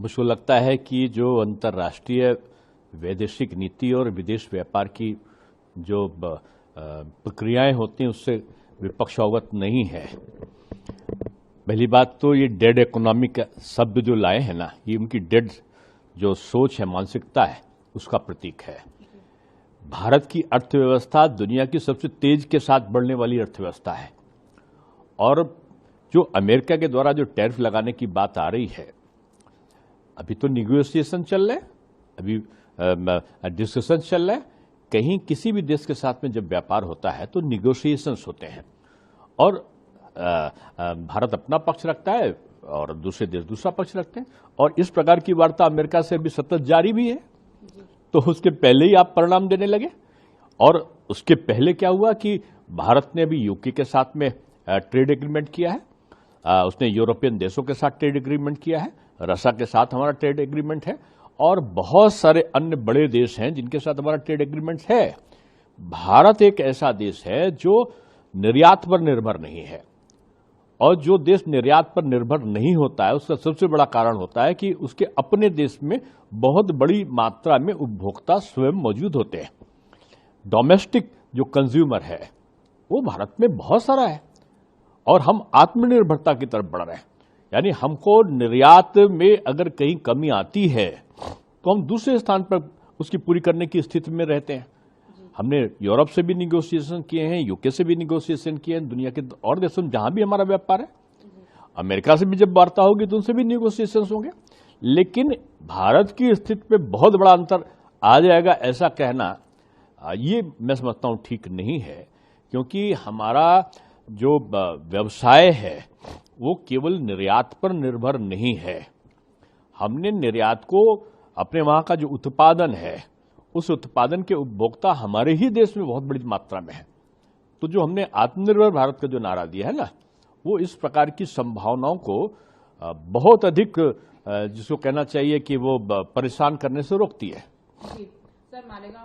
मुझको लगता है कि जो अंतर्राष्ट्रीय वैदेशिक नीति और विदेश व्यापार की जो प्रक्रियाएं होती हैं उससे विपक्ष अवगत नहीं है। पहली बात तो ये डेड इकोनॉमी का शब्द जो लाए हैं ना, ये उनकी डेड जो सोच है, मानसिकता है, उसका प्रतीक है। भारत की अर्थव्यवस्था दुनिया की सबसे तेज के साथ बढ़ने वाली अर्थव्यवस्था है और जो अमेरिका के द्वारा जो टैरिफ लगाने की बात आ रही है, अभी तो निगोशिएशन चल रहे हैं, अभी डिस्कशन चल रहा है। कहीं किसी भी देश के साथ में जब व्यापार होता है तो निगोशिएशंस होते हैं और भारत अपना पक्ष रखता है और दूसरे देश दूसरा पक्ष रखते हैं और इस प्रकार की वार्ता अमेरिका से अभी सतत जारी भी है। तो उसके पहले ही आप परिणाम देने लगे। और उसके पहले क्या हुआ कि भारत ने अभी यूके के साथ में ट्रेड एग्रीमेंट किया है, उसने यूरोपियन देशों के साथ ट्रेड एग्रीमेंट किया है, रशिया के साथ हमारा ट्रेड एग्रीमेंट है और बहुत सारे अन्य बड़े देश हैं जिनके साथ हमारा ट्रेड एग्रीमेंट है। भारत एक ऐसा देश है जो निर्यात पर निर्भर नहीं है और जो देश निर्यात पर निर्भर नहीं होता है उसका सबसे बड़ा कारण होता है कि उसके अपने देश में बहुत बड़ी मात्रा में उपभोक्ता स्वयं मौजूद होते हैं। डोमेस्टिक जो कंज्यूमर है वो भारत में बहुत सारा है और हम आत्मनिर्भरता की तरफ बढ़ रहे हैं। यानी हमको निर्यात में अगर कहीं कमी आती है तो हम दूसरे स्थान पर उसकी पूरी करने की स्थिति में रहते हैं। हमने यूरोप से भी निगोशिएशन किए हैं, यूके से भी निगोशिएशन किए हैं, दुनिया के और देशों में जहां भी हमारा व्यापार है। अमेरिका से भी जब वार्ता होगी तो उनसे भी निगोशिएशन होंगे। लेकिन भारत की स्थिति में बहुत बड़ा अंतर आ जाएगा ऐसा कहना, ये मैं समझता हूं ठीक नहीं है, क्योंकि हमारा जो व्यवसाय है वो केवल निर्यात पर निर्भर नहीं है। हमने निर्यात को अपने वहां का जो उत्पादन है उस उत्पादन के उपभोक्ता हमारे ही देश में बहुत बड़ी मात्रा में है। तो जो हमने आत्मनिर्भर भारत का जो नारा दिया है ना, वो इस प्रकार की संभावनाओं को बहुत अधिक जिसको कहना चाहिए कि वो परेशान करने से रोकती है। सर, मालेगांव